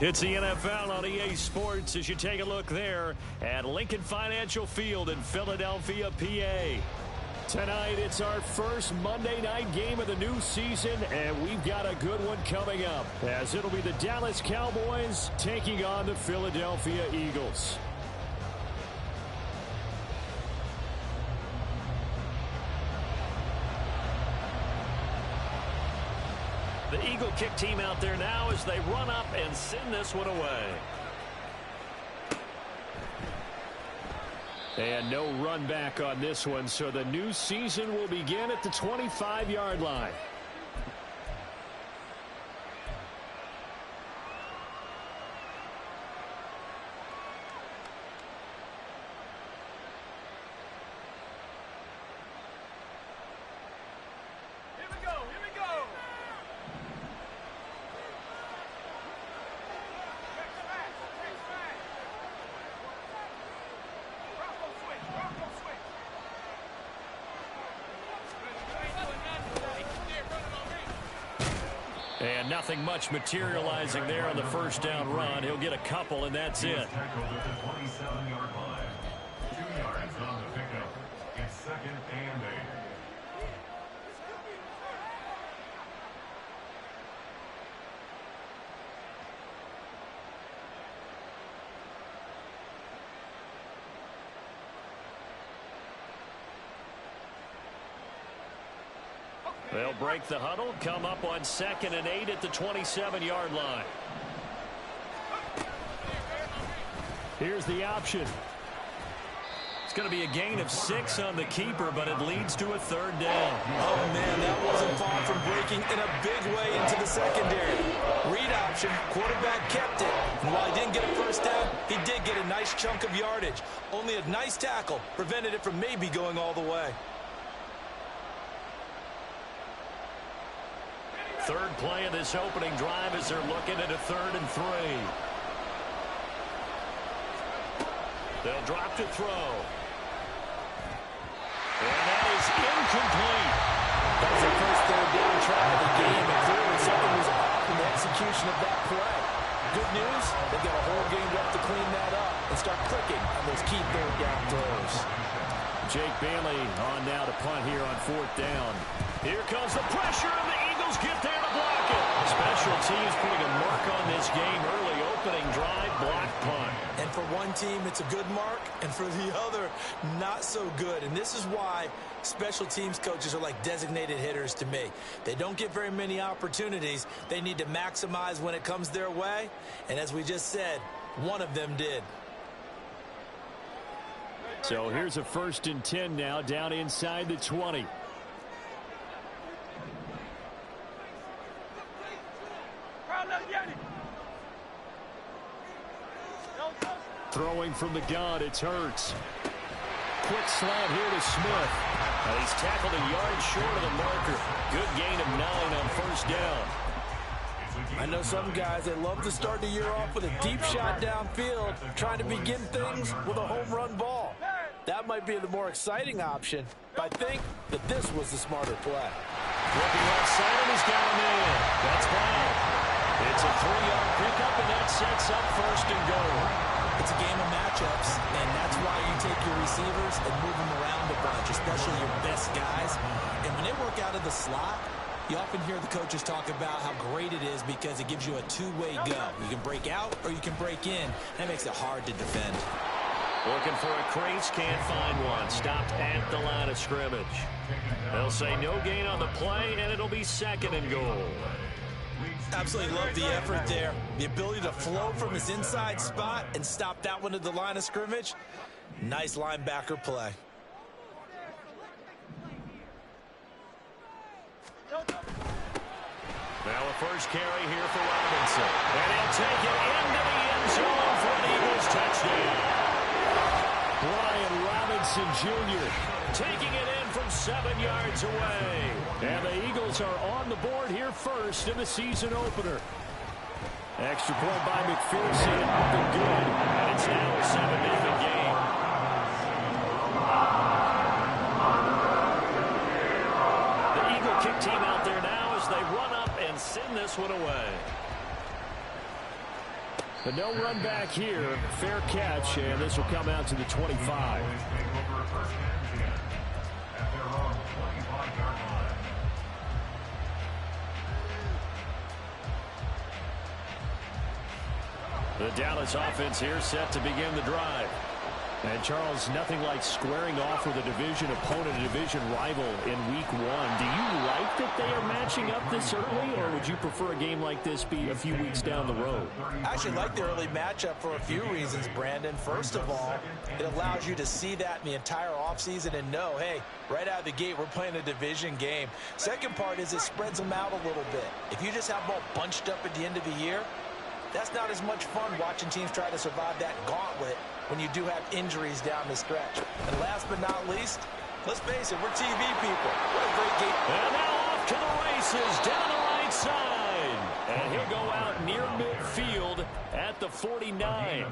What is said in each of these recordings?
It's the NFL on EA Sports as you take a look there at Lincoln Financial Field in Philadelphia, PA. Tonight, it's our first Monday night game of the new season, and we've got a good one coming up, as it'll be the Dallas Cowboys taking on the Philadelphia Eagles. The Eagle kick team out there now as they run up and send this one away. And no run back on this one, so the new season will begin at the 25-yard line. And nothing much materializing there on the first down run. He'll get a couple, and that's it. Tackled at the 27-yard line. 2 yards on the pickup. It's second and 8. They'll break the huddle, come up on second and 8 at the 27-yard line. Here's the option. It's going to be a gain of 6 on the keeper, but it leads to a third down. Oh, man, that wasn't far from breaking in a big way into the secondary. Read option, quarterback kept it. And while he didn't get a first down, he did get a nice chunk of yardage. Only a nice tackle prevented it from maybe going all the way. Third play of this opening drive as they're looking at a 3rd and 3. They'll drop to throw. And that is incomplete. That was the first third down try of the game, and clearly something was off in the execution of that play. Good news, they've got a whole game left to clean that up and start clicking on those key third down throws. Jake Bailey on now to punt here on 4th down. Here comes the pressure, and the Eagles get there to block it. Special teams putting a mark on this game early. Opening drive, block punt. And for one team, it's a good mark, and for the other, not so good. And this is why special teams coaches are like designated hitters to me. They don't get very many opportunities. They need to maximize when it comes their way. And as we just said, one of them did. So here's a 1st and 10 now, down inside the 20. Throwing from the gun, it's Hurts. Quick slant here to Smith. And he's tackled a yard short of the marker. Good gain of 9 on 1st down. I know some guys, they love to start the year off with a deep shot downfield, trying to begin things with a home run ball. That might be the more exciting option, but I think that this was the smarter play. Looking outside, and he's got him in. That's fine. It's a 3-yard pickup, and that sets up 1st and goal. It's a game of matchups, and that's why you take your receivers and move them around a bunch, especially your best guys. And when they work out of the slot, you often hear the coaches talk about how great it is because it gives you a two-way go. You can break out or you can break in. That makes it hard to defend. Looking for a crease, can't find one. Stopped at the line of scrimmage. They'll say no gain on the play, and it'll be 2nd and goal. Absolutely love the effort there. The ability to flow from his inside spot and stop that one at the line of scrimmage. Nice linebacker play. Now a first carry here for Robinson. And he'll take it into the end zone for an Eagles touchdown. Brian Robinson Jr. taking it in from 7 yards away. And the Eagles are on the board here first in the season opener. Extra point by McPherson, up and good. And it's now a 7-0 game. The Eagle kick team out there now as they run up and send this one away. But no run back here. Fair catch, and this will come out to the 25. The Dallas offense here set to begin the drive. And, Charles, nothing like squaring off with a division opponent, a division rival in week 1. Do you like that they are matching up this early, or would you prefer a game like this be a few weeks down the road? I actually like the early matchup for a few reasons, Brandon. First of all, it allows you to see that in the entire offseason and know, hey, right out of the gate, we're playing a division game. Second part is it spreads them out a little bit. If you just have them all bunched up at the end of the year, that's not as much fun watching teams try to survive that gauntlet when you do have injuries down the stretch. And last but not least, let's face it, we're TV people. What a great game. And now off to the races down the right side. And he'll go out near midfield at the 49.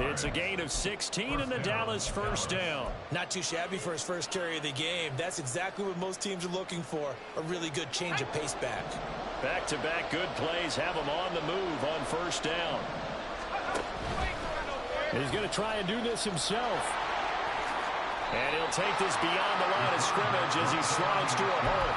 It's a gain of 16 and the Dallas first down. Not too shabby for his first carry of the game. That's exactly what most teams are looking for, a really good change of pace back. Back-to-back good plays have him on the move on first down. He's going to try and do this himself. And he'll take this beyond the line of scrimmage as he slides to a hole.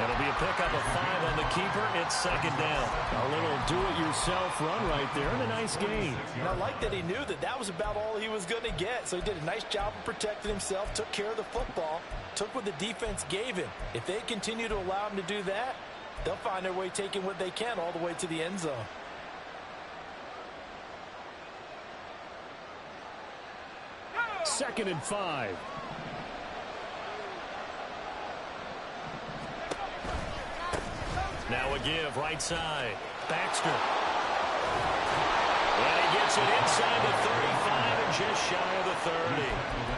It'll be a pickup of 5 on the keeper. It's second down. A little do-it-yourself run right there and a nice gain. And I like that he knew that that was about all he was going to get. So he did a nice job of protecting himself, took care of the football, took what the defense gave him. If they continue to allow him to do that, they'll find their way taking what they can all the way to the end zone. Second and 5. Now a give, right side. Baxter. And he gets it inside the 35 and just shy of the 30.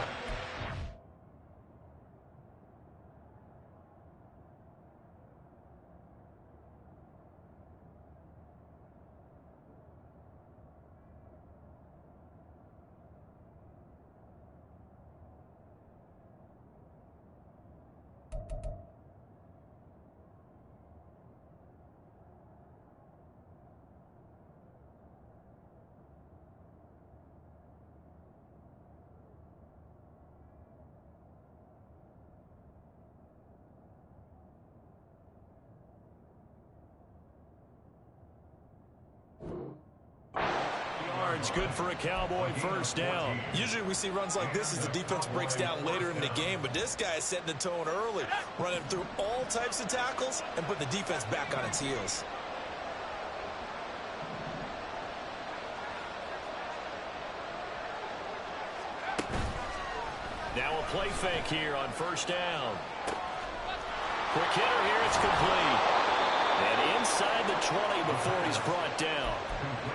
It's good for a Cowboy first down. Usually we see runs like this as the defense breaks down later in the game, but this guy is setting the tone early, running through all types of tackles and put the defense back on its heels. Now a play fake here on first down. Quick hitter here, it's complete. And inside the 20 before he's brought down.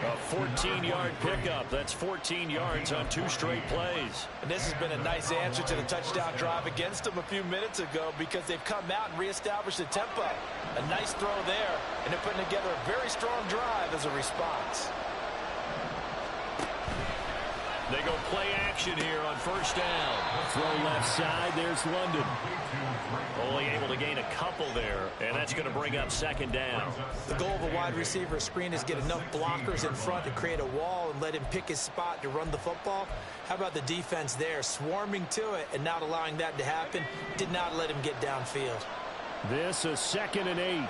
A 14-yard pickup. That's 14 yards on 2 straight plays. And this has been a nice answer to the touchdown drive against them a few minutes ago because they've come out and reestablished the tempo. A nice throw there, and they're putting together a very strong drive as a response. They go play action here on first down. Throw left side. There's London. Only able to gain a couple there, and that's going to bring up second down. The goal of a wide receiver screen is get enough blockers in front to create a wall and let him pick his spot to run the football. How about the defense there, swarming to it and not allowing that to happen? Did not let him get downfield. This is 2nd and 8.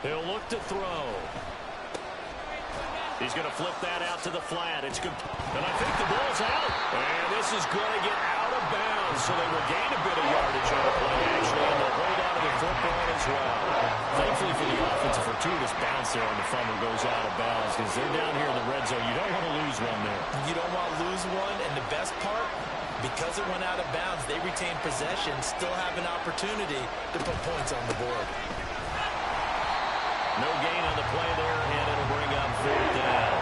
He'll look to throw. He's going to flip that out to the flat. It's good. And I think the ball's out. And this is going to get out of bounds. So they will gain a bit of yardage on the play, actually, and they'll hold on to the football as well. Thankfully for the offense, a fortuitous bounce there, and the fumble goes out of bounds because they're down here in the red zone. You don't want to lose one there. You don't want to lose one, and the best part, because it went out of bounds, they retain possession, still have an opportunity to put points on the board. No gain on the play there, and it'll bring up 4th down.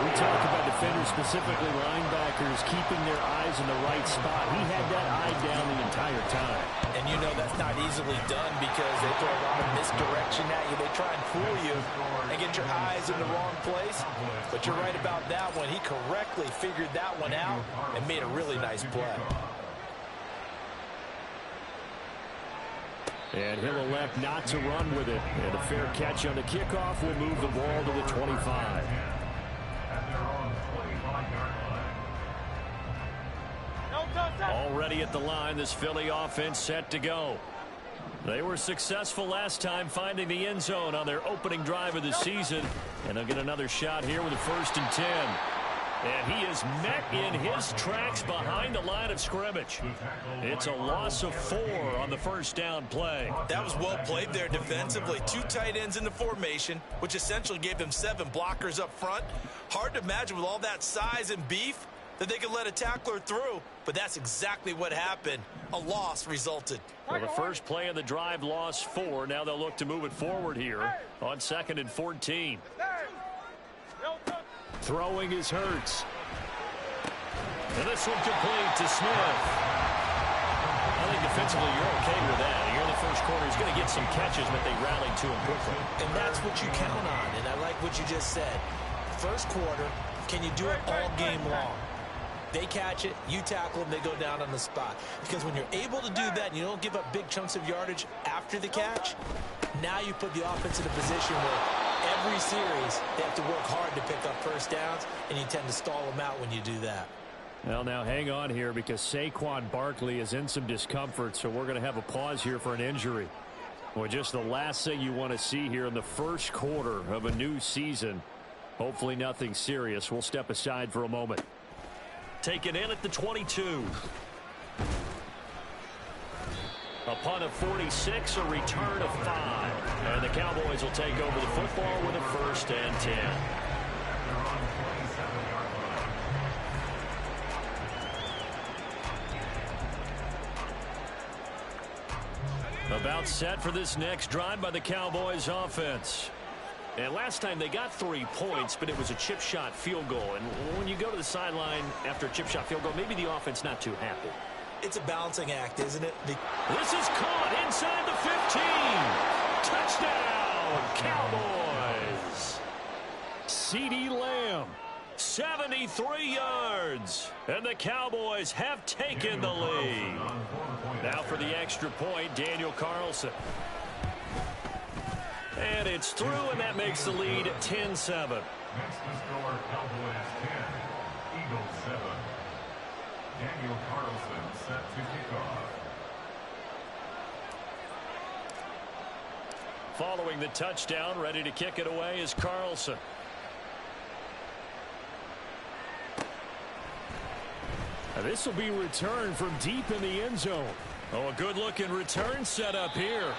We talk about defenders, specifically linebackers, keeping their eyes in the right spot. He had that eye down the entire time. And you know that's not easily done because they throw a lot of misdirection at you. They try and fool you and get your eyes in the wrong place. But you're right about that one. He correctly figured that one out and made a really nice play. And he'll elect not to run with it. And a fair catch on the kickoff will move the ball to the 25. Already at the line, this Philly offense set to go. They were successful last time finding the end zone on their opening drive of the season. And they'll get another shot here with a 1st and 10. And he is met in his tracks behind the line of scrimmage. It's a loss of 4 on the 1st down play. That was well played there defensively. 2 tight ends in the formation, which essentially gave them 7 blockers up front. Hard to imagine with all that size and beef that they could let a tackler through, but that's exactly what happened. A loss resulted. Well, the first play of the drive lost 4. Now they'll look to move it forward here on 2nd and 14. Throwing is Hurts. And this one complete to Smith. I think defensively you're okay with that. Here in the first quarter, he's going to get some catches, but they rallied to him quickly. And that's what you count on, and I like what you just said. First quarter, can you do it all game long? They catch it, you tackle them, they go down on the spot. Because when you're able to do that and you don't give up big chunks of yardage after the catch, now you put the offense in a position where every series they have to work hard to pick up 1st downs, and you tend to stall them out when you do that. Well, now hang on here because Saquon Barkley is in some discomfort, so we're going to have a pause here for an injury. Well, just the last thing you want to see here in the first quarter of a new season. Hopefully nothing serious. We'll step aside for a moment. Taken in at the 22. A punt of 46, a return of 5. And the Cowboys will take over the football with a 1st and 10. About set for this next drive by the Cowboys offense. And last time they got 3 points, but it was a chip shot field goal. And when you go to the sideline after a chip shot field goal, maybe the offense not too happy. It's a balancing act, isn't it? This is caught inside the 15. Touchdown, Cowboys. CeeDee Lamb, 73 yards. And the Cowboys have taken the lead. Now for the extra point, Daniel Carlson. And it's through, and that makes the lead 10-7. Next to score, Cowboys 10, Eagles 7. Daniel Carlson set to kick off. Following the touchdown, ready to kick it away is Carlson. This will be returned from deep in the end zone. Oh, a good-looking return set up here.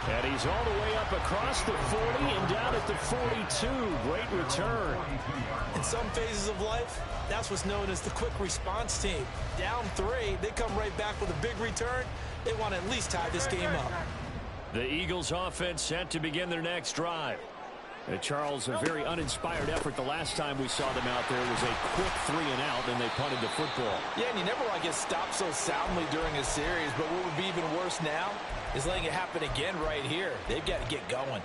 And he's all the way up across the 40 and down at the 42. Great return. In some phases of life, that's what's known as the quick response team. Down 3, they come right back with a big return. They want to at least tie this game up. The Eagles offense set to begin their next drive. Charles, a very uninspired effort the last time we saw them out there. It was a quick 3 and out, and they punted the football. Yeah, and you never want to get stopped so soundly during a series, but what would be even worse now is letting it happen again right here. They've got to get going.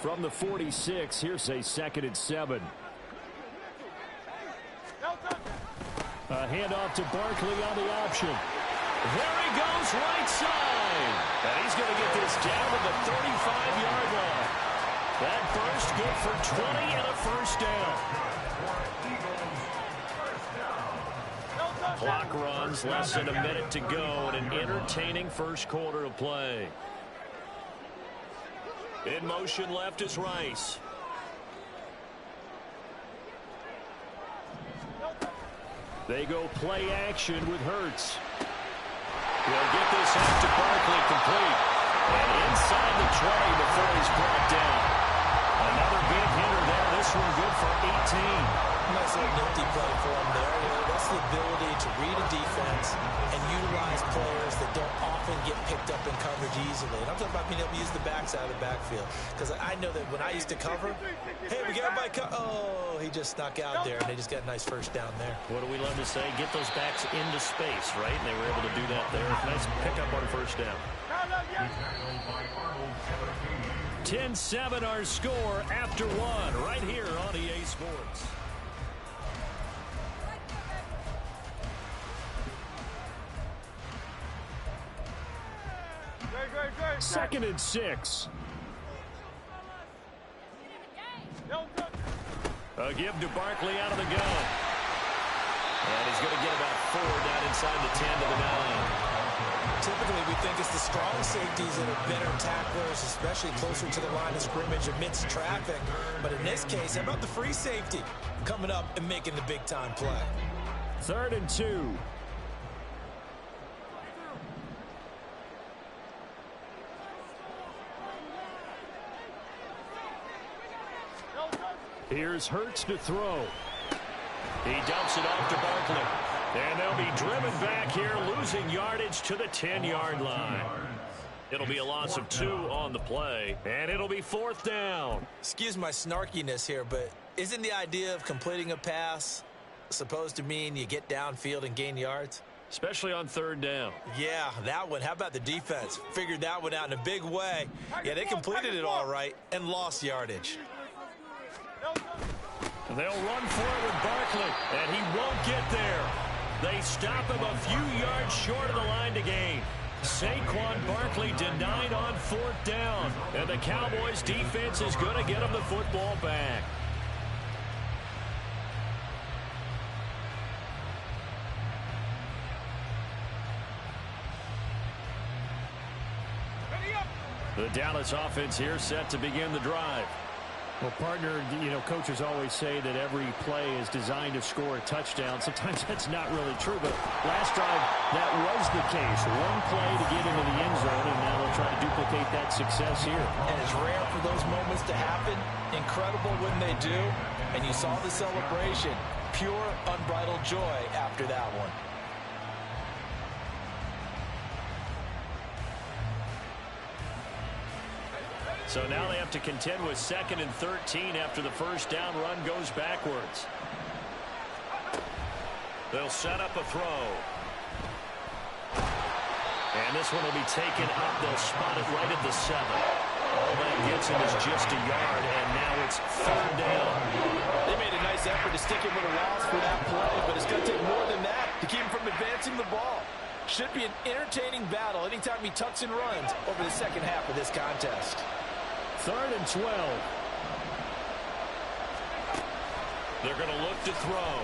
From the 46, here's a 2nd and 7. A handoff to Barkley on the option. There he goes, right side. And he's going to get this down to the 35-yard line. That burst good for 20 and a 1st down. Clock runs, less than a minute to go, and an entertaining first quarter of play. In motion left is Rice. They go play action with Hurts. He'll get this out to Barkley complete. And inside the 20 before he's brought down. Another big hitter there. This one good for 18. Nice little nifty play for him there. You know, that's the ability to read a defense and utilize players that don't often get picked up in coverage easily. And I'm talking about being able to use the backside of the backfield. Because I know that when I used to cover, hey, we got by oh, he just snuck out there, and they just got a nice 1st down there. What do we love to say? Get those backs into space, right? And they were able to do that there. Nice pickup on 1st down. 10-7 our score after 1 right here on EA Sports. 2nd and 6. A give to Barkley out of the gun. And he's going to get about 4 down inside the 10 to the 9. Typically, we think it's the strong safeties that are better tacklers, especially closer to the line of scrimmage amidst traffic. But in this case, how about the free safety coming up and making the big-time play? 3rd and 2. Here's Hurts to throw. He dumps it off to Barkley. And they'll be driven back here, losing yardage to the 10-yard line. It'll be a loss of 2 on the play, and it'll be 4th down. Excuse my snarkiness here, but isn't the idea of completing a pass supposed to mean you get downfield and gain yards? Especially on 3rd down. Yeah, that one. How about the defense? Figured that one out in a big way. Yeah, they completed it all right and lost yardage. They'll run for it with Barkley, and he won't get there. They stop him a few yards short of the line to gain. Saquon Barkley denied on 4th down, and the Cowboys defense is going to get him the football back. The Dallas offense here set to begin the drive. Well, partner, coaches always say that every play is designed to score a touchdown. Sometimes that's not really true, but last drive, that was the case. One play to get into the end zone, and now they'll try to duplicate that success here. And it's rare for those moments to happen. Incredible when they do. And you saw the celebration. Pure, unbridled joy after that one. So now they have to contend with 2nd and 13 after the first down run goes backwards. They'll set up a throw. And this one will be taken up. They'll spot it right at the 7. All that gets him is just a yard, and now it's 3rd down. They made a nice effort to stick him with a loss for that play, but it's going to take more than that to keep him from advancing the ball. Should be an entertaining battle anytime he tucks and runs over the second half of this contest. 3rd and 12. They're going to look to throw.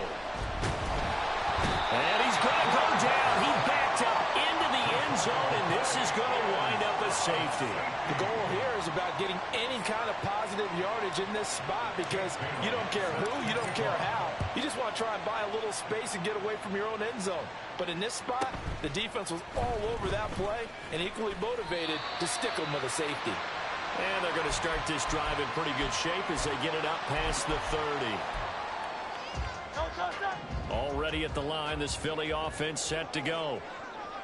And he's going to go down. He backed up into the end zone, and this is going to wind up a safety. The goal here is about getting any kind of positive yardage in this spot because you don't care who, you don't care how. You just want to try and buy a little space and get away from your own end zone. But in this spot, the defense was all over that play and equally motivated to stick them with a safety. And they're going to start this drive in pretty good shape as they get it up past the 30. Already at the line, this Philly offense set to go.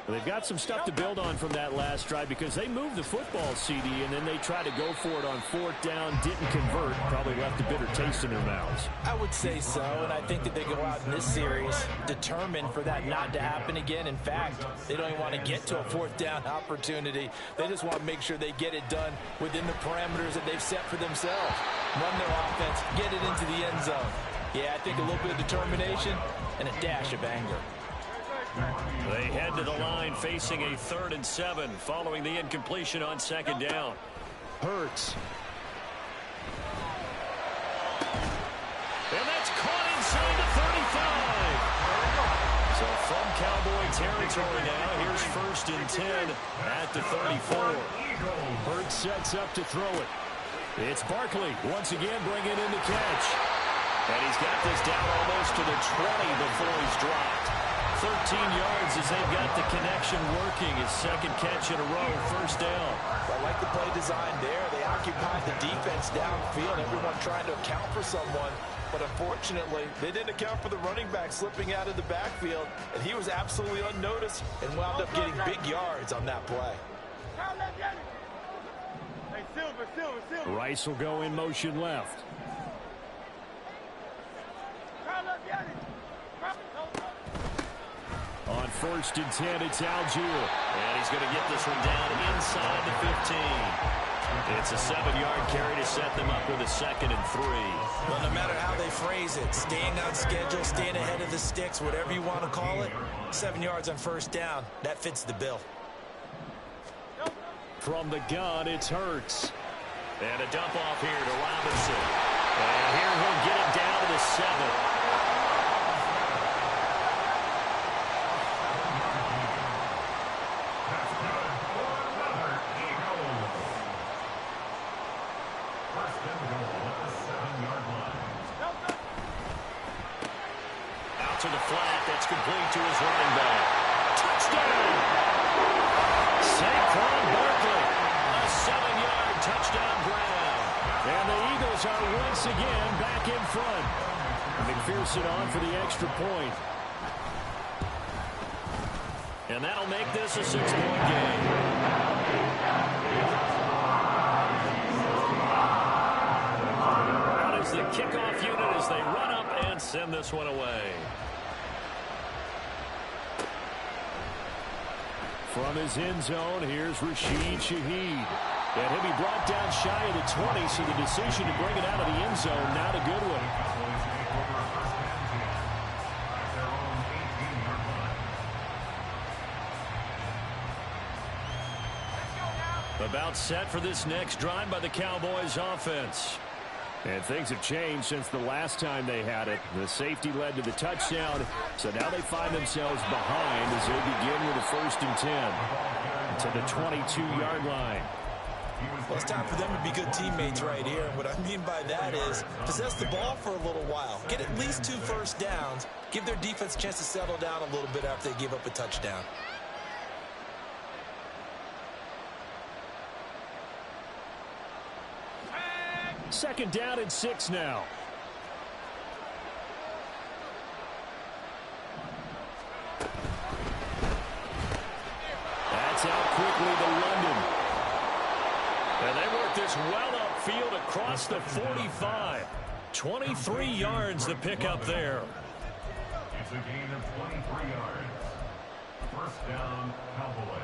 They've got some stuff to build on from that last drive because they moved the football, CD, and then they tried to go for it on 4th down, didn't convert, probably left a bitter taste in their mouths. I would say so, and I think that they go out in this series determined for that not to happen again. In fact, they don't even want to get to a 4th down opportunity. They just want to make sure they get it done within the parameters that they've set for themselves. Run their offense, get it into the end zone. Yeah, I think a little bit of determination and a dash of anger. They head to the line facing a 3rd and 7 following the incompletion on 2nd down. Hurts. And that's caught inside the 35. So from Cowboy territory now, here's 1st and 10 at the 34. Hurts sets up to throw it. It's Barkley once again bringing in the catch. And he's got this down almost to the 20 before he's dropped. 13 yards as they've got the connection working. His 2nd catch in a row, 1st down. I like the play design there. They occupied the defense downfield, everyone trying to account for someone. But unfortunately, they didn't account for the running back slipping out of the backfield, and he was absolutely unnoticed and wound up getting big yards on that play. Rice will go in motion left. On 1st and 10, it's Algier. And he's going to get this one down inside the 15. It's a 7-yard carry to set them up with a 2nd and 3. Well, no matter how they phrase it, staying on schedule, staying ahead of the sticks, whatever you want to call it, 7 yards on 1st down, that fits the bill. From the gun, it's Hurts. And a dump off here to Robinson. And here he'll get it down to the 7. To the flat, that's complete to his running back. Touchdown! Saquon Barkley, a 7-yard touchdown grab. And the Eagles are once again back in front. McPherson on for the extra point. And that'll make this a 6-point game. Out is the kickoff unit as they run up and send this one away. From his end zone, here's Rashid Shaheed. And he'll be brought down shy of the 20, so the decision to bring it out of the end zone, not a good one. About set for this next drive by the Cowboys offense. And things have changed since the last time they had it. The safety led to the touchdown, so now they find themselves behind as they begin with a 1st and 10 to the 22-yard line. Well, it's time for them to be good teammates right here. And what I mean by that is possess the ball for a little while. Get at least 2 first downs. Give their defense a chance to settle down a little bit after they give up a touchdown. Second down and 6 now. That's out quickly to London. And they work this well upfield across the 45. 23 yards to pick up there. It's a gain of 23 yards. First down, Cowboys.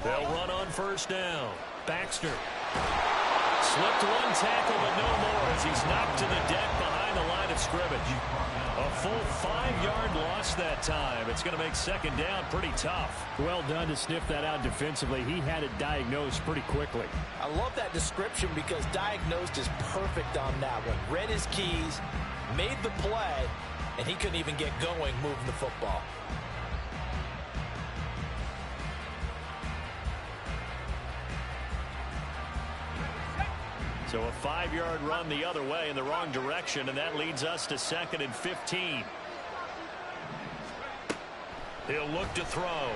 They'll run on first down. Baxter slipped one tackle, but no more as he's knocked to the deck behind the line of scrimmage. A full 5-yard loss that time. It's going to make second down pretty tough. Well done to sniff that out defensively. He had it diagnosed pretty quickly. I love that description because diagnosed is perfect on that one. Read his keys, made the play, and he couldn't even get going moving the football. So a 5-yard run the other way in the wrong direction, and that leads us to 2nd and 15. He'll look to throw.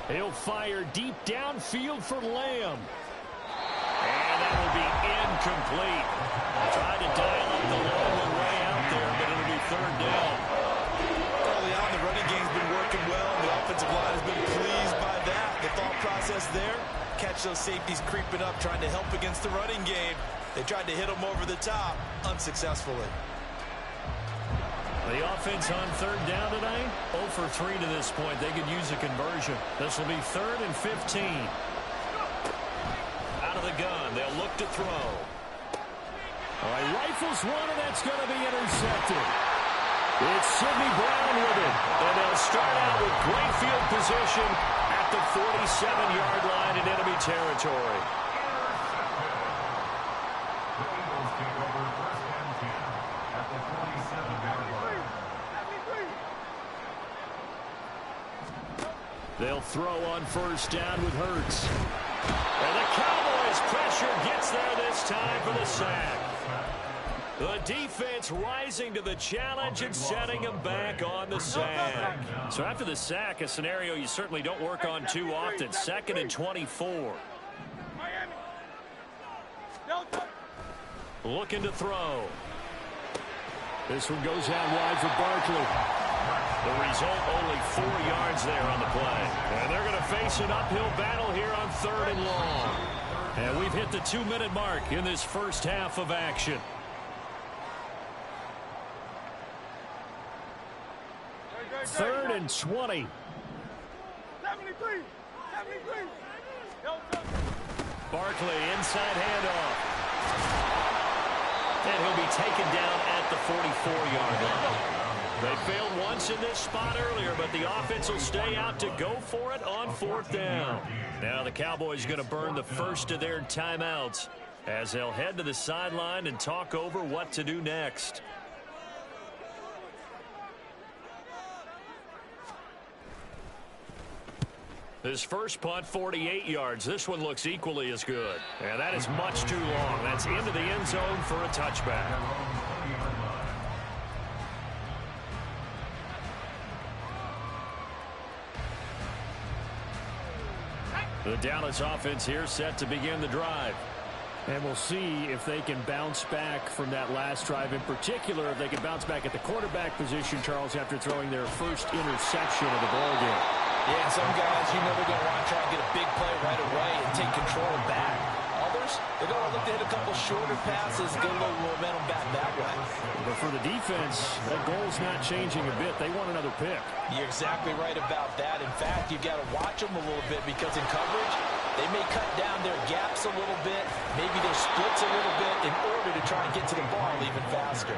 He'll fire deep downfield for Lamb. And that will be incomplete. Tried to dial up the long way out there, but it'll be 3rd down. Early on, the running game's been working well. The offensive line has been pleased by that. The thought process there, catch those safeties creeping up, trying to help against the running game. They tried to hit him over the top, unsuccessfully. The offense on 3rd down today, 0 for 3 to this point. They could use a conversion. This will be 3rd and 15. Out of the gun, they'll look to throw. All right, rifles one, and that's going to be intercepted. It's Sidney Brown with it. And they'll start out with great field position at the 47-yard line in enemy territory. They'll throw on first down with Hurts. And the Cowboys pressure gets there this time for the sack. The defense rising to the challenge and setting him back on the sack. So after the sack, a scenario you certainly don't work on too often. 2nd and 24. Looking to throw. This one goes out wide for Barkley. The result, only 4 yards there on the play. And they're going to face an uphill battle here on 3rd and long. And we've hit the 2-minute mark in this first half of action. Third and 20. 73. Barkley, inside handoff. And he'll be taken down at the 44-yard line. They failed once in this spot earlier, but the offense will stay out to go for it on 4th down. Now the Cowboys are going to burn the first of their timeouts as they'll head to the sideline and talk over what to do next. His first punt, 48 yards. This one looks equally as good. And that is much too long. That's into the end zone for a touchback. The Dallas offense here set to begin the drive. And we'll see if they can bounce back from that last drive. In particular, if they can bounce back at the quarterback position, Charles, after throwing their first interception of the ballgame. Yeah, some guys, you know they're going to want to try and get a big play right away and take control back. Others, they're going to look to hit a couple shorter passes, get a little momentum back that way. But for the defense, that goal's not changing a bit. They want another pick. You're exactly right about that. In fact, you've got to watch them a little bit because in coverage, they may cut down their gaps a little bit, maybe their splits a little bit in order to try and get to the ball even faster.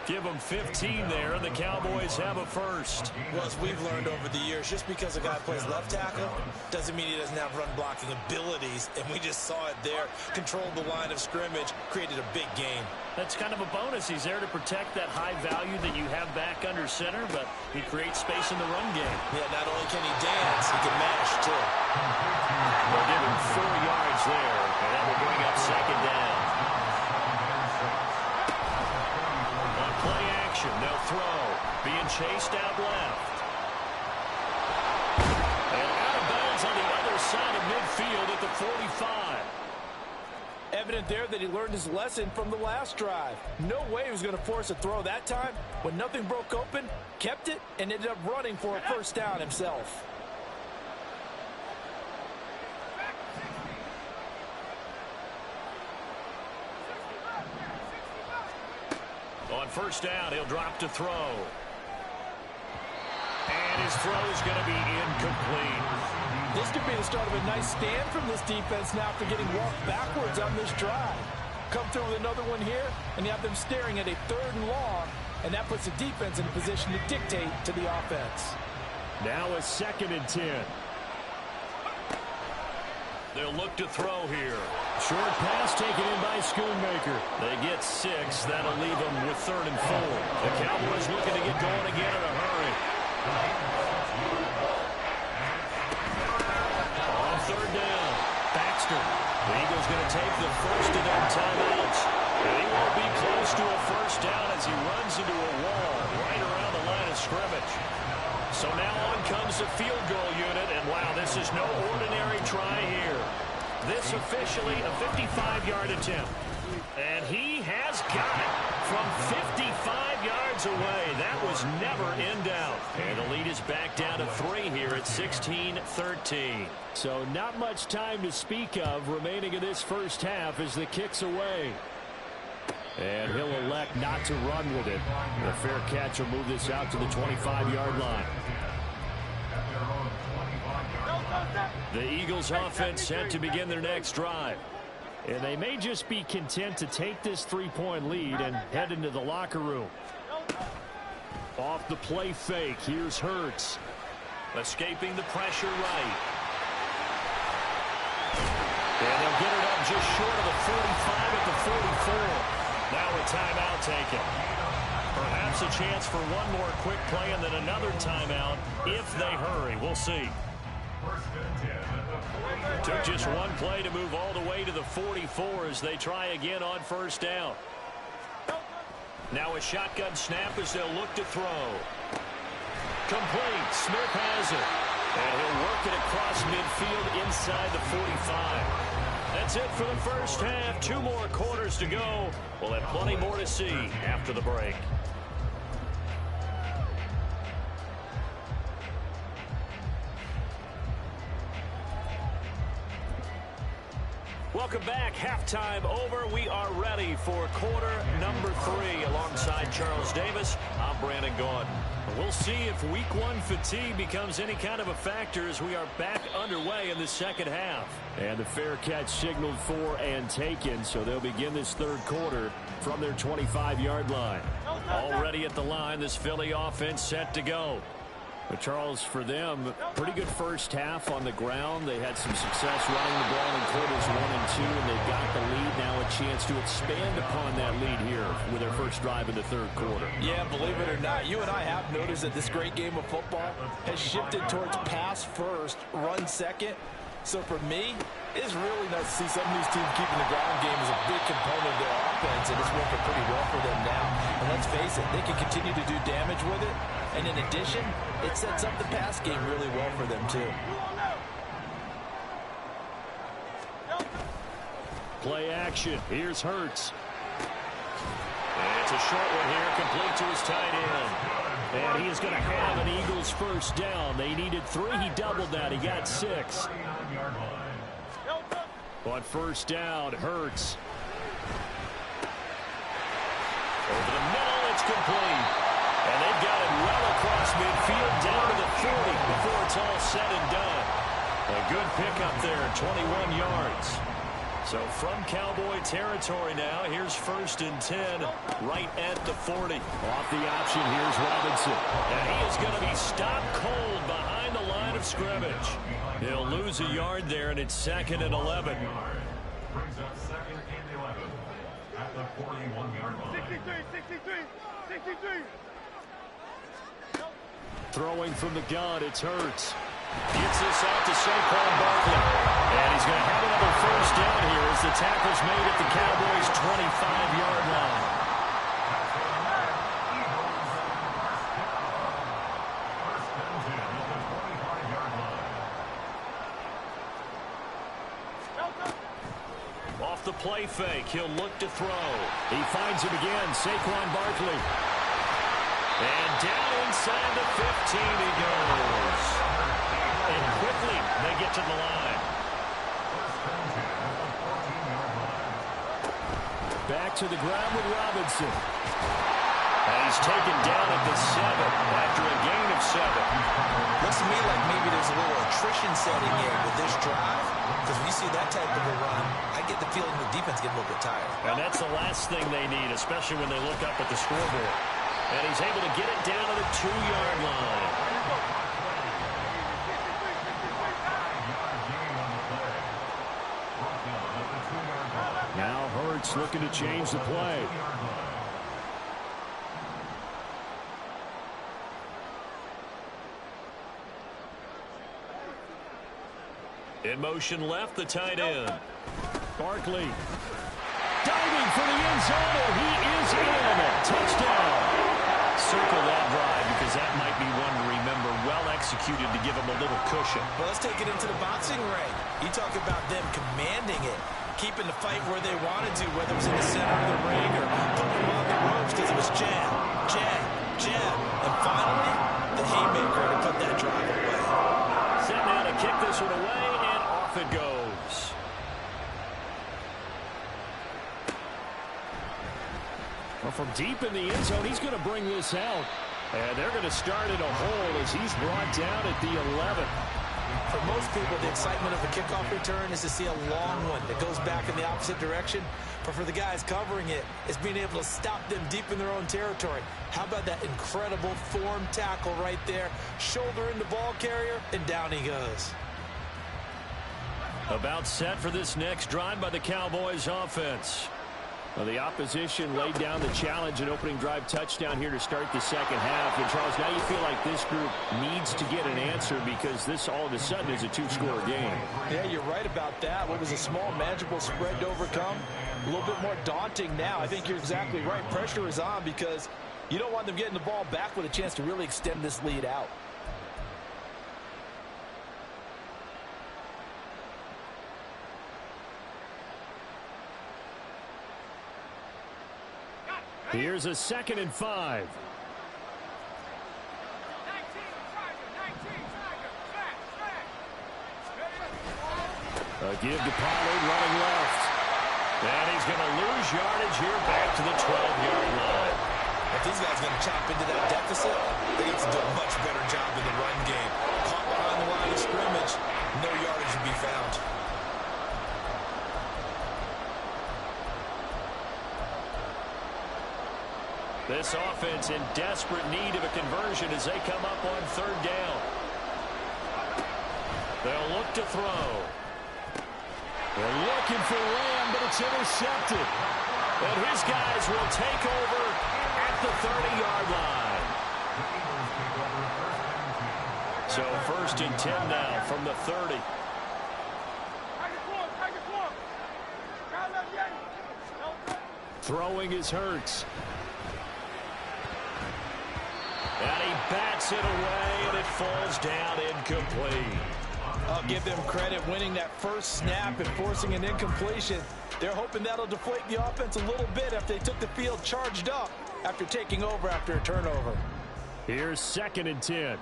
Give them 15 there, and the Cowboys have a first. Well, as we've learned over the years, just because a guy plays left tackle doesn't mean he doesn't have run-blocking abilities, and we just saw it there. Controlled the line of scrimmage, created a big game. That's kind of a bonus. He's there to protect that high value that you have back under center, but he creates space in the run game. Yeah, not only can he dance, he can mash, too. They'll give him 4 yards there, and that will bring up 2nd down. Play action, they'll throw. Being chased out left. And out of bounds on the other side of midfield at the 45. Evident there that he learned his lesson from the last drive. No way he was going to force a throw that time. When nothing broke open, kept it, and ended up running for a first down himself. On 1st down, he'll drop to throw. And his throw is going to be incomplete. This could be the start of a nice stand from this defense now after getting walked backwards on this drive. Come through with another one here, and you have them staring at a 3rd and long, and that puts the defense in a position to dictate to the offense. Now a 2nd and 10. They'll look to throw here. Short pass taken in by Schoonmaker. They get 6. That'll leave them with 3rd and 4. The Cowboys looking to get going again in a hurry. On 3rd down, Baxter. The Eagles going to take the first of their timeouts. And he won't be close to a first down as he runs into a wall right around the line of scrimmage. So now on comes the field goal unit, and wow, this is no ordinary try here. This officially a 55-yard attempt. And he has got it from 55 yards away. That was never in doubt. And the lead is back down to 3 here at 16-13. So not much time to speak of remaining in this first half as the kick's away. And he'll elect not to run with it. The fair catch will move this out to the 25-yard line. The Eagles offense set to begin their next drive. And they may just be content to take this 3-point lead and head into the locker room. Off the play fake, here's Hurts. Escaping the pressure right. And they'll get it up just short of the 45 at the 44. Now a timeout taken. Perhaps a chance for one more quick play and then another timeout if they hurry. We'll see. Took just one play to move all the way to the 44 as they try again on 1st down. Now a shotgun snap as they'll look to throw. Complete. Smith has it. And he'll work it across midfield inside the 45. That's it for the first half. 2 more quarters to go. We'll have plenty more to see after the break. Welcome back. Halftime over. We are ready for quarter number 3 alongside Charles Davis. I'm Brandon Gaudin. We'll see if week 1 fatigue becomes any kind of a factor as we are back underway in the second half. And the fair catch signaled for and taken, so they'll begin this third quarter from their 25-yard line. Already at the line, this Philly offense set to go. But Charles, for them, pretty good first half on the ground. They had some success running the ball in quarters 1 and 2, and they got the lead. Now a chance to expand upon that lead here with their first drive in the third quarter. Yeah, believe it or not, you and I have noticed that this great game of football has shifted towards pass first, run second. So for me, it's really nice to see some of these teams keeping the ground game as a big component of their offense, and it's working pretty well for them now. And let's face it, they can continue to do damage with it. And in addition, it sets up the pass game really well for them, too. Play action. Here's Hurts. And it's a short one here, complete to his tight end. And he is going to have an Eagles first down. They needed 3. He doubled that. He got 6. On first down, Hurts. Over the middle, it's complete. And they've got it well across midfield down to the 40 before it's all said and done. A good pickup there, 21 yards. So from Cowboy territory now, here's 1st and 10 right at the 40. Off the option, here's Robinson. And he is going to be stopped cold behind the line of scrimmage. He'll lose a yard there, and it's 2nd and 11. Brings up 2nd and 11 at the 41-yard line. 63. Throwing from the gun, it's Hurts. Gets this out to Saquon Barkley. And he's going to have another first down here as the tackle's made at the Cowboys' 25-yard line. Off the play fake, he'll look to throw. He finds him again, Saquon Barkley. And down inside the 15 he goes. And quickly they get to the line. Back to the ground with Robinson. And he's taken down at the 7 after a gain of 7. Looks to me like maybe there's a little attrition setting in with this drive. Because when you see that type of a run, I get the feeling the defense getting a little bit tired. And that's the last thing they need, especially when they look up at the scoreboard. And he's able to get it down to the 2-yard line. Now Hurts looking to change the play. In motion left, the tight end. Barkley. Diving for the end zone, and he is in. Touchdown. Circle that drive because that might be one to remember. Well executed to give him a little cushion. Well, let's take it into the boxing ring. You talk about them commanding it, keeping the fight where they wanted to, whether it was in the center of the ring or putting them on the ropes because it was jab, jab, jab. And finally, the haymaker to put that drive away. Set now to kick this one away, and off it goes. Well, from deep in the end zone, he's going to bring this out. And they're going to start in a hole as he's brought down at the 11. For most people, the excitement of a kickoff return is to see a long one that goes back in the opposite direction. But for the guys covering it, it's being able to stop them deep in their own territory. How about that incredible form tackle right there? Shoulder in the ball carrier, and down he goes. About set for this next drive by the Cowboys offense. Well, the opposition laid down the challenge, an opening drive touchdown here to start the second half. And, Charles, now you feel like this group needs to get an answer because this all of a sudden is a 2-score game. Yeah, you're right about that. What was a small, manageable spread to overcome? A little bit more daunting now. I think you're exactly right. Pressure is on because you don't want them getting the ball back with a chance to really extend this lead out. Here's a 2nd and 5. A give to Pollard running left. And he's going to lose yardage here back to the 12-yard line. If these guys are going to chop into that deficit, they have to do a much better job in the run game. Caught behind the line of scrimmage. No yardage to be found. This offense in desperate need of a conversion as they come up on third down. They'll look to throw. They're looking for Lamb, but it's intercepted. And his guys will take over at the 30-yard line. So 1st and 10 now from the 30. Throwing is Hurts. And he bats it away, and it falls down incomplete. I'll give them credit winning that first snap and forcing an incompletion. They're hoping that'll deflate the offense a little bit after they took the field charged up after taking over after a turnover. Here's 2nd and 10.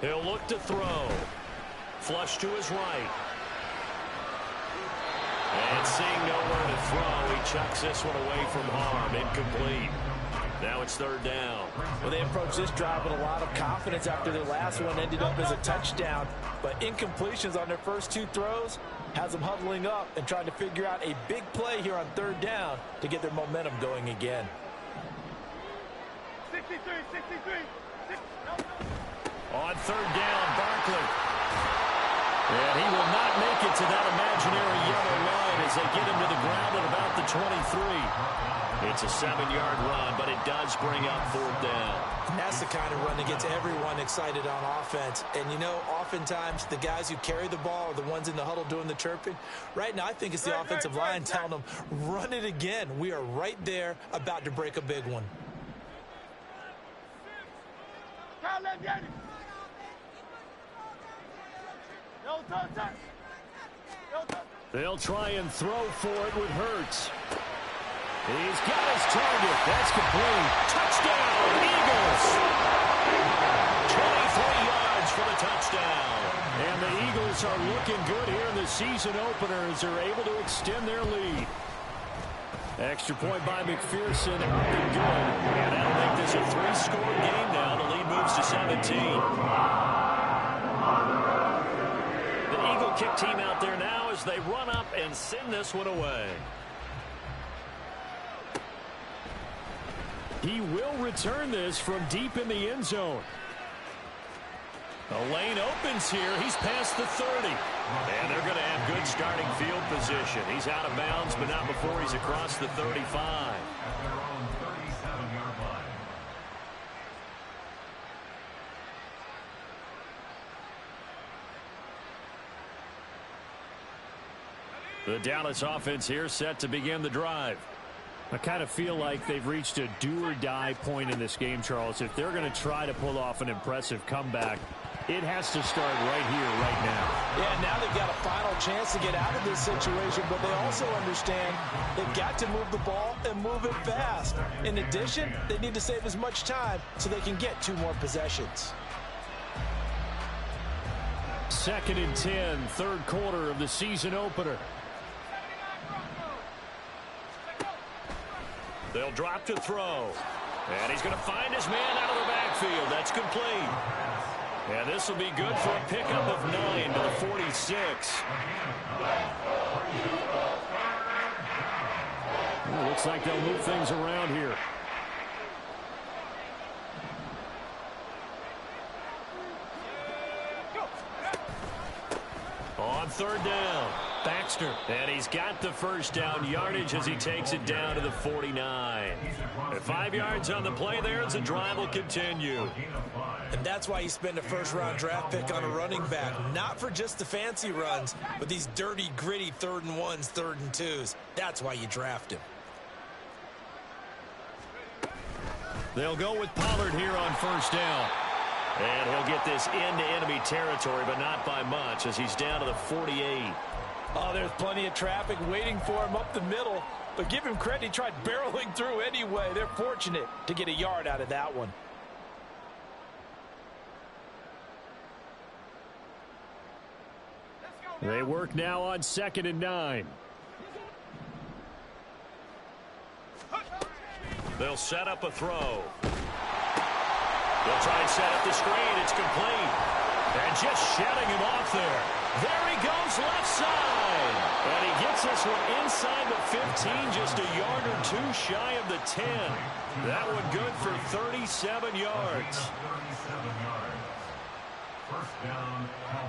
He'll look to throw. Flush to his right. And seeing nowhere to throw, he chucks this one away from harm. Incomplete. Now it's 3rd down. Well, they approached this drive with a lot of confidence after their last one ended up as a touchdown. But incompletions on their first 2 throws has them huddling up and trying to figure out a big play here on 3rd down to get their momentum going again. 63. On 3rd down, Barkley. And he will not make it to that imaginary yellow line as they get him to the ground at about the 23. It's a 7-yard run, but it does bring up 4th down. And that's the kind of run that gets everyone excited on offense. And, you know, oftentimes the guys who carry the ball are the ones in the huddle doing the chirping. Right now, I think it's the offensive line telling them, run it again. We are right there about to break a big one. They'll try and throw for it with Hurts. He's got his target. That's complete. Touchdown, Eagles. 23 yards for the touchdown. And the Eagles are looking good here in the season opener as they're able to extend their lead. Extra point by McPherson, up and good. And that'll make this a 3-score game now. The lead moves to 17. The Eagle kick team out there now as they run up and send this one away. He will return this from deep in the end zone. The lane opens here. He's past the 30. And they're going to have good starting field position. He's out of bounds, but not before he's across the 35. At their own 37-yard line. The Dallas offense here set to begin the drive. I kind of feel like they've reached a do-or-die point in this game, Charles. If they're going to try to pull off an impressive comeback, it has to start right here, right now. Yeah, now they've got a final chance to get out of this situation, but they also understand they've got to move the ball and move it fast. In addition, they need to save as much time so they can get 2 more possessions. 2nd and 10, 3rd quarter of the season opener. They'll drop to throw. And he's going to find his man out of the backfield. That's complete. And this will be good for a pickup of 9 to the 46. Well, looks like they'll move things around here. On 3rd down, Baxter. And he's got the 1st down yardage as he takes it down to the 49. And 5 yards on the play there as the drive will continue. And that's why you spend a 1st-round draft pick on a running back. Not for just the fancy runs, but these dirty, gritty 3rd and 1s, 3rd and 2s. That's why you draft him. They'll go with Pollard here on 1st down. And he'll get this into enemy territory, but not by much as he's down to the 48. Oh, there's plenty of traffic waiting for him up the middle. But give him credit, he tried barreling through anyway. They're fortunate to get a yard out of that one. They work now on 2nd and 9. They'll set up a throw. They'll try and set up the screen. It's complete. And just shedding him off there. There he goes left side. And he gets this one inside the 15, just a yard or two shy of the 10. That one good for 37 yards.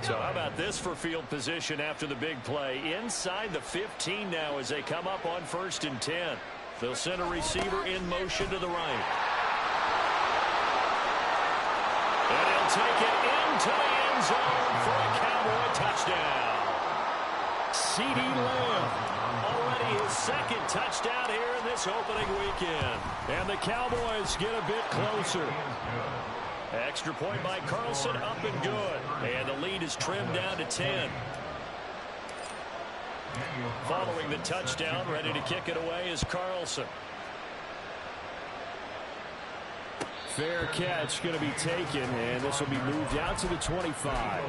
So how about this for field position after the big play? Inside the 15 now as they come up on 1st and 10. They'll send a receiver in motion to the right. And he'll take it into the end zone for a Cowboy touchdown. C.D. Lamb, already his 2nd touchdown here in this opening weekend. And the Cowboys get a bit closer. Extra point by Carlson, up and good. And the lead is trimmed down to 10. Following the touchdown, ready to kick it away is Carlson. Fair catch going to be taken, and this will be moved out to the 25.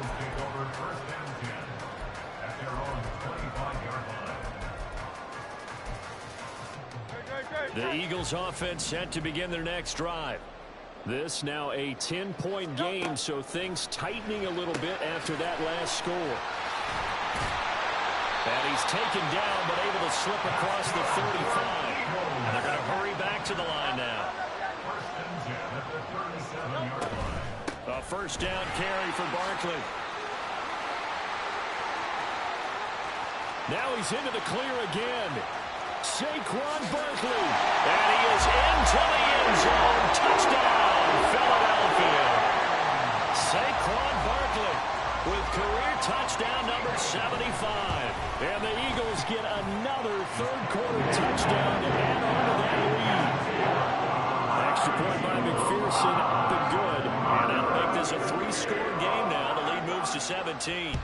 The Eagles offense set to begin their next drive. This now a 10-point game, so things tightening a little bit after that last score. And he's taken down, but able to slip across the 35. And they're going to hurry back to the line now. A 1st down carry for Barkley. Now he's into the clear again. Saquon Barkley. And he is into the end zone. Touchdown, Philadelphia. Saquon Barkley with career touchdown number 75. And the Eagles get another 3rd-quarter touchdown to add on to that lead. Extra point by McPherson, up and good. And that'll make this a 3-score game now. The lead moves to 17.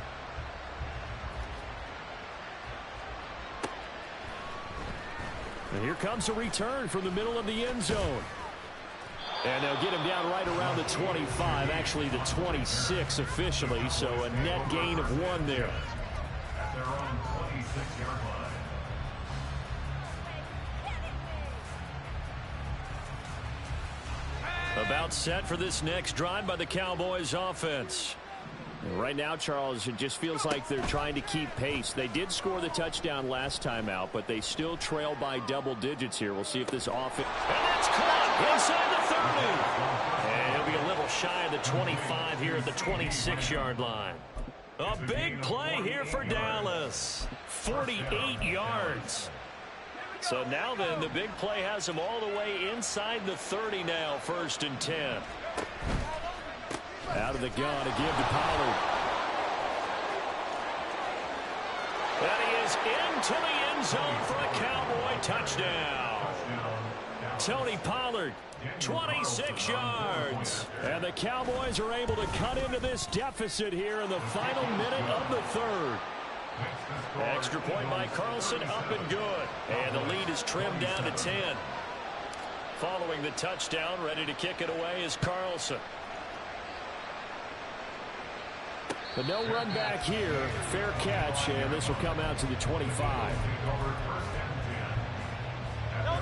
And here comes a return from the middle of the end zone. And they'll get him down right around the 25, actually the 26 officially, so a net gain of 1 there. At their own 26-yard line. About set for this next drive by the Cowboys offense. Right now, Charles, it just feels like they're trying to keep pace. They did score the touchdown last time out, but they still trail by double digits here. We'll see if this offense... And that's caught inside the 30. And he'll be a little shy of the 25 here at the 26-yard line. A big play here for Dallas. 48 yards. So now then, the big play has them all the way inside the 30 now, 1st and 10. Out of the gun to give to Pollard. And he is into the end zone for a Cowboy touchdown. Tony Pollard, 26 yards. And the Cowboys are able to cut into this deficit here in the final minute of the 3rd. Extra point by Carlson, up and good. And the lead is trimmed down to 10. Following the touchdown, ready to kick it away is Carlson. But no run back here. Fair catch, and this will come out to the 25.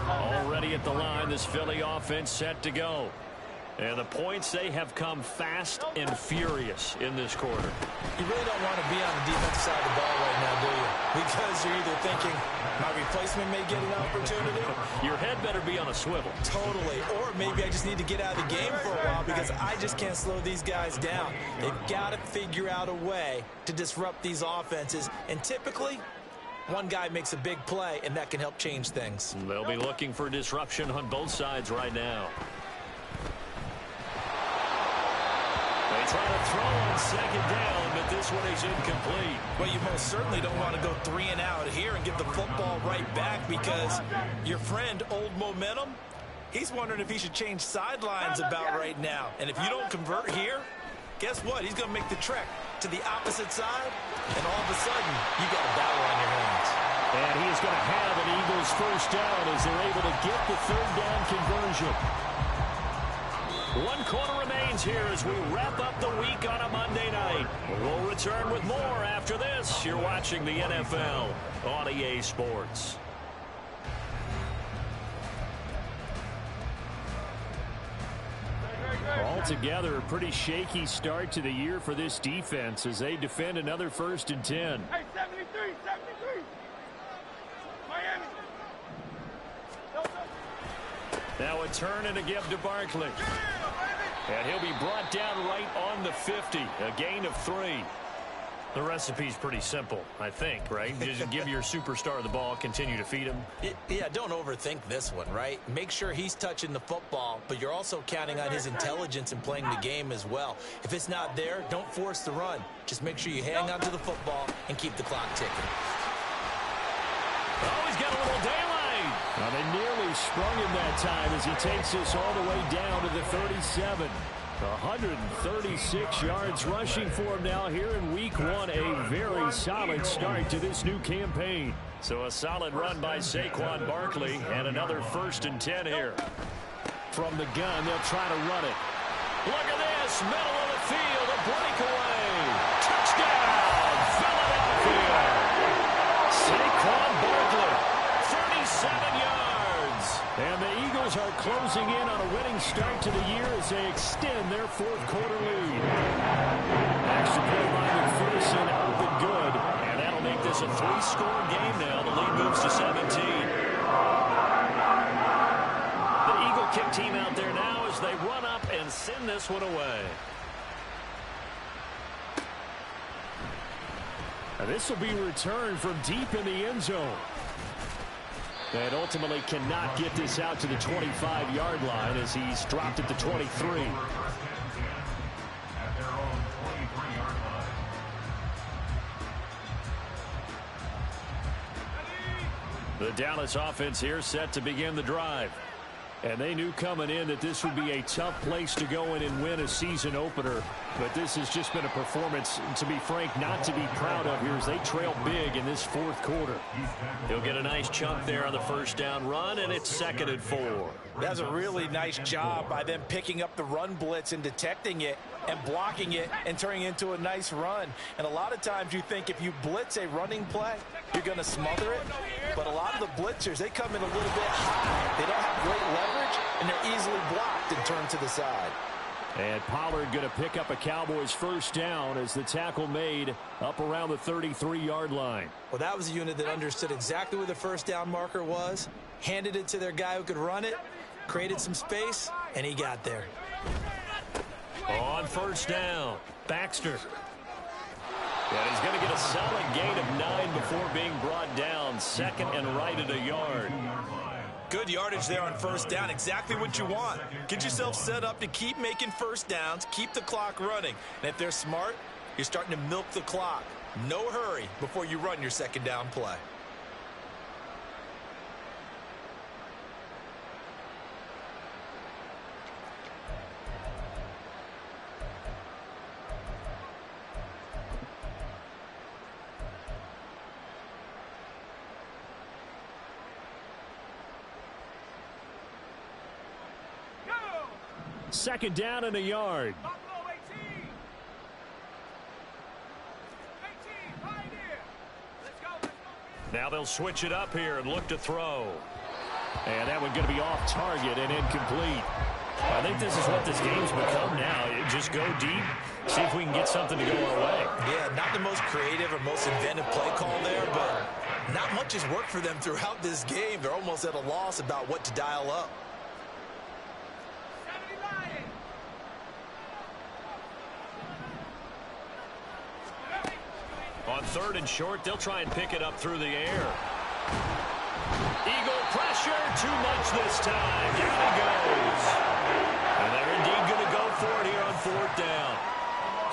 Already at the line, this Philly offense set to go. And the points, they have come fast and furious in this quarter. You really don't want to be on the defensive side of the ball right now, do you? Because you're either thinking, my replacement may get an opportunity. Your head better be on a swivel. Totally. Or maybe I just need to get out of the game for a while because I just can't slow these guys down. They've got to figure out a way to disrupt these offenses. And typically, one guy makes a big play, and that can help change things. They'll be looking for disruption on both sides right now. They try to throw on 2nd down, but this one is incomplete. Well, you most certainly don't want to go 3 and out here and get the football right back because your friend, Old Momentum, he's wondering if he should change sidelines about right now. And if you don't convert here, guess what? He's going to make the trek to the opposite side, and all of a sudden, you got a battle on your hands. And he is going to have an Eagles 1st down as they're able to get the 3rd down conversion. 1 quarter remains here as we wrap up the week on a Monday night. We'll return with more after this. You're watching the NFL on EA Sports. Altogether, a pretty shaky start to the year for this defense as they defend another 1st and 10. Hey, 73. Miami. Now a turn and a give to Barkley. And he'll be brought down right on the 50. A gain of 3. The recipe's pretty simple, I think, right? Just give your superstar the ball, continue to feed him. Yeah, don't overthink this one, right? Make sure he's touching the football, but you're also counting on his intelligence in playing the game as well. If it's not there, don't force the run. Just make sure you hang on to the football and keep the clock ticking. Oh, he's got a little daylight. Now, they nearly sprung him that time as he takes this all the way down to the 37. 136 yards rushing for him now here in week 1. A very solid start to this new campaign. So a solid run by Saquon Barkley and another 1st and 10 here. From the gun, they'll try to run it. Look at this, middle of the field, a breakaway. Touchdown, Philadelphia. Saquon Barkley, 37 yards. And the Eagles are closing in on a winning start to the year as they extend their 4th quarter lead. Extra point by McPherson up and good. And that'll make this a 3-score game now. The lead moves to 17. The Eagle kick team out there now as they run up and send this one away. Now this will be returned from deep in the end zone. And ultimately cannot get this out to the 25-yard line as he's dropped at the 23. At their own 23-yard line. The Dallas offense here set to begin the drive. And they knew coming in that this would be a tough place to go in and win a season opener. But this has just been a performance, to be frank, not to be proud of here as they trail big in this 4th quarter. He'll get a nice chunk there on the 1st down run, and it's 2nd and 4. That's a really nice job by them picking up the run blitz and detecting it and blocking it and turning it into a nice run. And a lot of times you think if you blitz a running play, you're going to smother it. But a lot of the blitzers, they come in a little bit high. They don't have great leverage, and they're easily blocked and turned to the side. And Pollard going to pick up a Cowboys 1st down as the tackle made up around the 33-yard line. Well, that was a unit that understood exactly where the 1st down marker was, handed it to their guy who could run it, created some space, and he got there. On 1st down, Baxter. And he's going to get a solid gain of 9 before being brought down. 2nd and right at a yard. Good yardage there on 1st down. Exactly what you want. Get yourself set up to keep making 1st downs, keep the clock running. And if they're smart, you're starting to milk the clock. No hurry before you run your 2nd down play. Second down and a yard. Now they'll switch it up here and look to throw. And that one going to be off target and incomplete. I think this is what this game's become now. Just go deep, see if we can get something to go our way. Yeah, not the most creative or most inventive play call there, but not much has worked for them throughout this game. They're almost at a loss about what to dial up. On 3rd and short, they'll try and pick it up through the air. Eagle pressure, too much this time. Down he goes. And they're indeed going to go for it here on 4th down.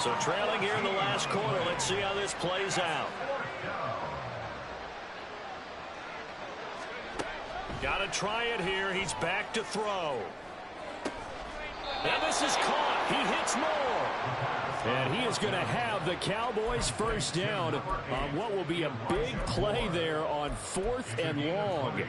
So trailing here in the last quarter. Let's see how this plays out. Got to try it here. He's back to throw. And this is caught. He hits more. And he is going to have the Cowboys 1st down on what will be a big play there on 4th and long.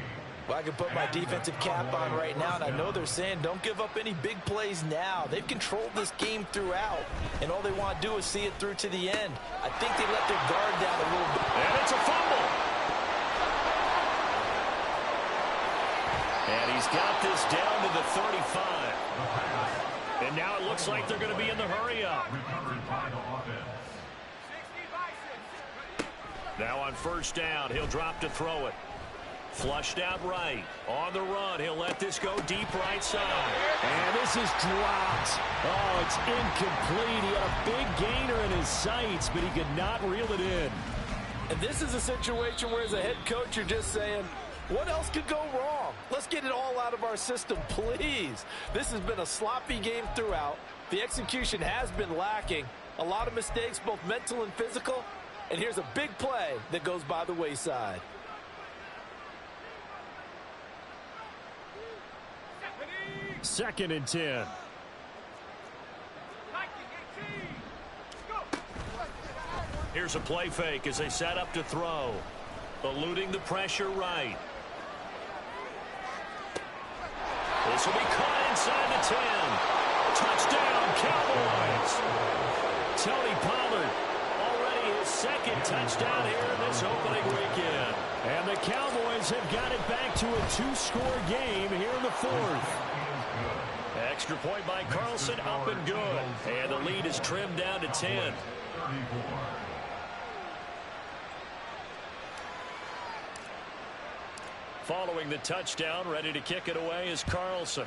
Well, I can put my defensive cap on right now, and I know they're saying don't give up any big plays now. They've controlled this game throughout, and all they want to do is see it through to the end. I think they let their guard down a little bit. And it's a fumble. And he's got this down to the 35. And now it looks like they're going to be in the hurry-up. Now on first down, he'll drop to throw it. Flushed out right. On the run, he'll let this go deep right side. And this is dropped. Oh, it's incomplete. He had a big gainer in his sights, but he could not reel it in. And this is a situation where as a head coach, you're just saying, what else could go wrong? Let's get it all out of our system, please. This has been a sloppy game throughout. The execution has been lacking. A lot of mistakes, both mental and physical. And here's a big play that goes by the wayside. Second and 10. Here's a play fake as they set up to throw. Eluding the pressure right. This will be caught inside the 10. Touchdown, Cowboys. Tony Pollard, already his second touchdown here in this opening weekend. And the Cowboys have got it back to a two-score game here in the fourth. Extra point by Carlson, up and good. And the lead is trimmed down to 10. Following the touchdown, ready to kick it away is Carlson.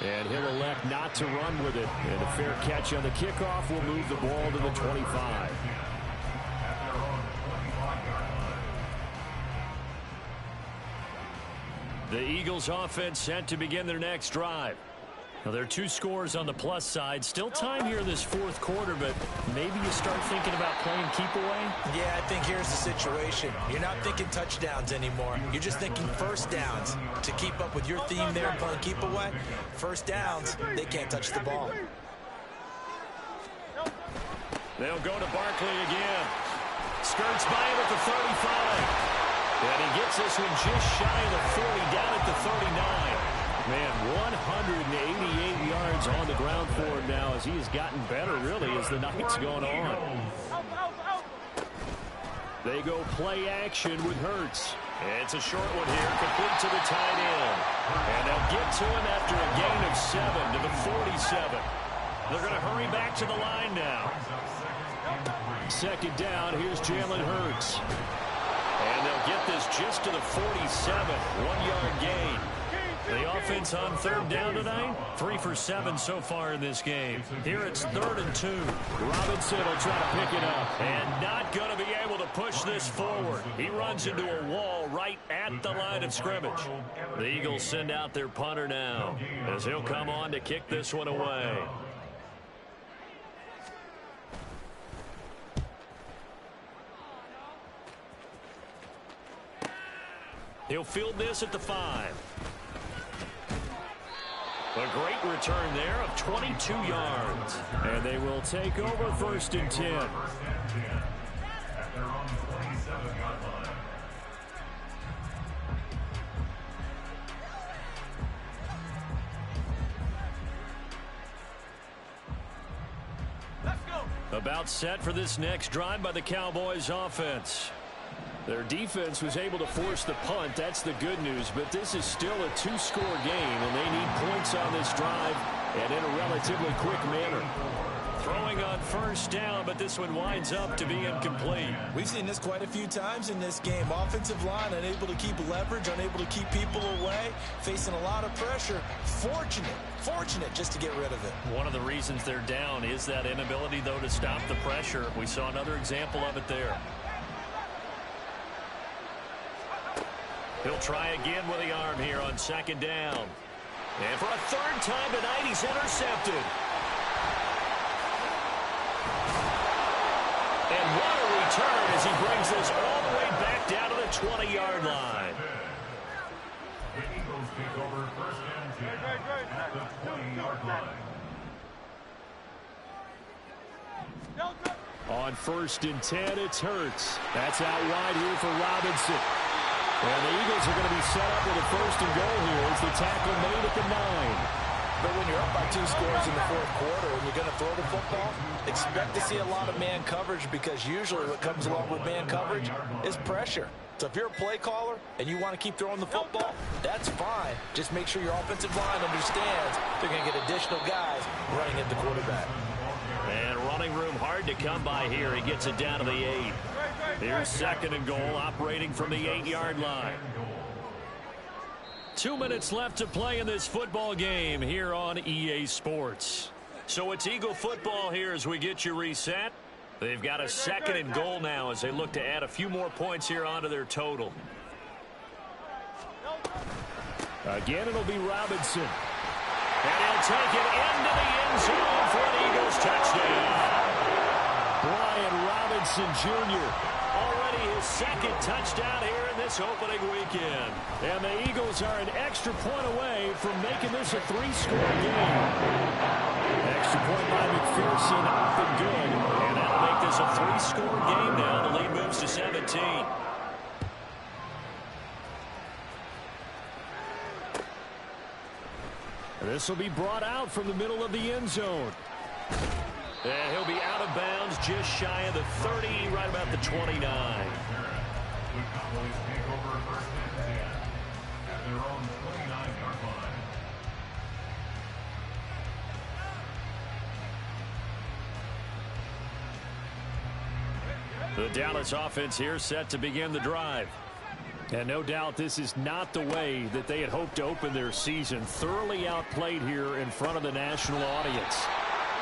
And he'll elect not to run with it. And a fair catch on the kickoff will move the ball to the 25. The Eagles offense set to begin their next drive. Now, there are two scores on the plus side. Still time here in this fourth quarter, but maybe you start thinking about playing keep away? Yeah, I think here's the situation. You're not thinking touchdowns anymore. You're just thinking first downs. To keep up with your theme there, playing keep away, first downs, they can't touch the ball. They'll go to Barkley again. Skirts by him at the 35. And he gets this one just shy of the 40, down at the 39. Man, 188 yards on the ground for him now as he has gotten better, really, as the night's gone on. They go play action with Hurts. It's a short one here, complete to the tight end. And they'll get to him after a gain of 7 to the 47. They're going to hurry back to the line now. Second down, here's Jalen Hurts. And they'll get this just to the 47, 1-yard gain. The offense on third down tonight, 3 for 7 so far in this game. Here it's 3rd and 2. Robinson will try to pick it up. And not going to be able to push this forward. He runs into a wall right at the line of scrimmage. The Eagles send out their punter now as he'll come on to kick this one away. He'll field this at the 5. A great return there of 22 yards. And they will take over 1st and 10. About set for this next drive by the Cowboys offense. Their defense was able to force the punt. That's the good news. But this is still a two-score game, and they need points on this drive and in a relatively quick manner. Throwing on first down, but this one winds up to be incomplete. We've seen this quite a few times in this game. Offensive line unable to keep leverage, unable to keep people away, facing a lot of pressure. Fortunate just to get rid of it. One of the reasons they're down is that inability, though, to stop the pressure. We saw another example of it there. He'll try again with the arm here on second down. And for a third time tonight, he's intercepted. And what a return as he brings this all the way back down to the 20-yard line. The Eagles take over 1st and 10 at the 20-yard line. On 1st and 10, it's Hurts. That's out wide here for Robinson. And the Eagles are going to be set up with a 1st and goal here as the tackle made at the 9. But when you're up by 2 scores in the fourth quarter and you're going to throw the football, expect to see a lot of man coverage because usually what comes along with man coverage is pressure. So if you're a play caller and you want to keep throwing the football, that's fine. Just make sure your offensive line understands they're going to get additional guys running at the quarterback. And running room hard to come by here. He gets it down to the 8. Here's 2nd and goal, operating from the 8-yard line. 2 minutes left to play in this football game here on EA Sports. So it's Eagle football here as we get you reset. They've got a 2nd and goal now as they look to add a few more points here onto their total. Again, it'll be Robinson. And he'll take it into the end zone for an Eagles touchdown. Brian Robinson Jr. already his 2nd touchdown here in this opening weekend. And the Eagles are an extra point away from making this a 3-score game. Extra point by McPherson up and good. And that'll make this a 3-score game now. The lead moves to 17. This will be brought out from the middle of the end zone. And he'll be out of bounds just shy of the 30, right about the 29. The Cowboys take over 1st and 10 at their own 29-yard line. The Dallas offense here set to begin the drive. And no doubt this is not the way that they had hoped to open their season. Thoroughly outplayed here in front of the national audience.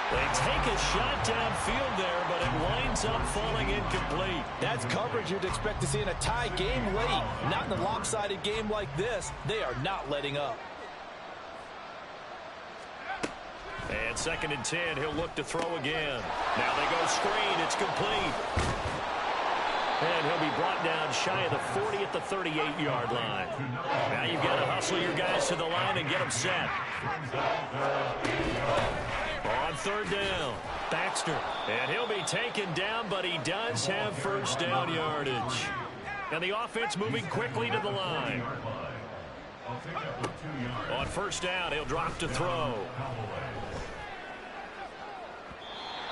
They take a shot downfield there, but it winds up falling incomplete. That's coverage you'd expect to see in a tie game late. Not in a lopsided game like this. They are not letting up. And 2nd and 10, he'll look to throw again. Now they go screen. It's complete. And he'll be brought down shy of the 40 at the 38-yard line. Now you've got to hustle your guys to the line and get them set. On 3rd down, Baxter. And he'll be taken down, but he does have 1st down yardage. And the offense moving quickly to the line. On 1st down, he'll drop to throw.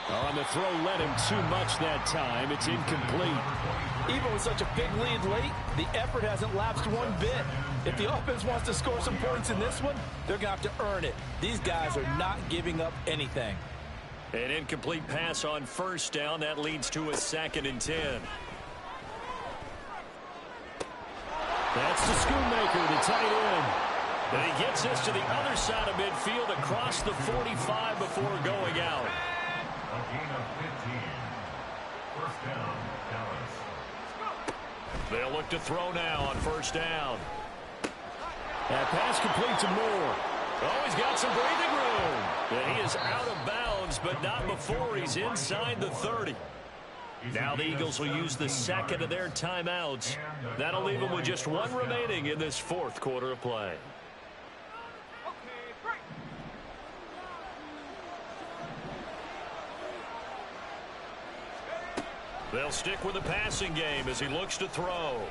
On the throw, led him too much that time. It's incomplete. Even with such a big lead late, the effort hasn't lapsed one bit. If the offense wants to score some points in this one, they're going to have to earn it. These guys are not giving up anything. An incomplete pass on 1st down. That leads to a 2nd and 10. That's the Schoonmaker, the tight end. And he gets this to the other side of midfield across the 45 before going out. A gain of 15. 1st down, Dallas. They'll look to throw now on 1st down. That pass complete to Moore. Oh, he's got some breathing room. And he is out of bounds, but not before he's inside the 30. Now the Eagles will use the 2nd of their timeouts. That'll leave them with just 1 remaining in this 4th quarter of play. They'll stick with the passing game as he looks to throw.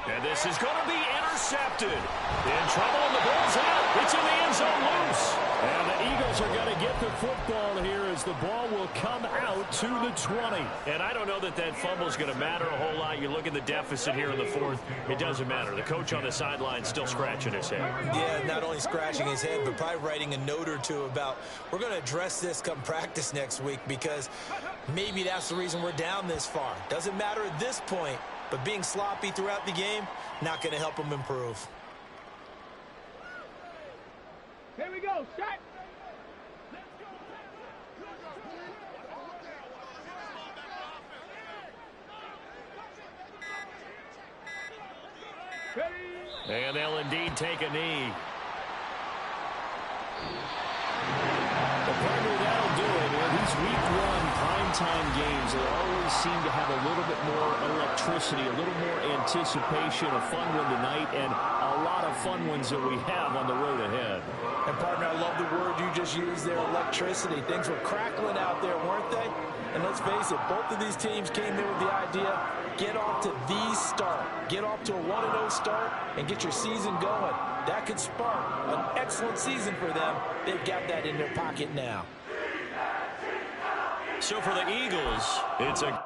And this is going to be intercepted. In trouble, and the ball's out. It's in the end zone loose. And the Eagles are going to get the football here as the ball will come out to the 20. And I don't know that that fumble is going to matter a whole lot. You look at the deficit here in the 4th. It doesn't matter. The coach on the sideline still scratching his head. Yeah, not only scratching his head, but probably writing a note or two about, we're going to address this come practice next week, because maybe that's the reason we're down this far. Doesn't matter at this point, but being sloppy throughout the game, not going to help them improve. Here we go, set. And they'll indeed take a knee. The partner, that'll do it. These week 1 primetime games, they always seem to have a little bit more electricity, a little more anticipation, a fun one tonight, and a lot of fun ones that we have on the road ahead. And, partner, I love the word you just used there, electricity. Things were crackling out there, weren't they? And let's face it, both of these teams came in with the idea, get off to the start. Get off to a 1-0 start and get your season going. That could spark an excellent season for them. They've got that in their pocket now. So for the Eagles, it's a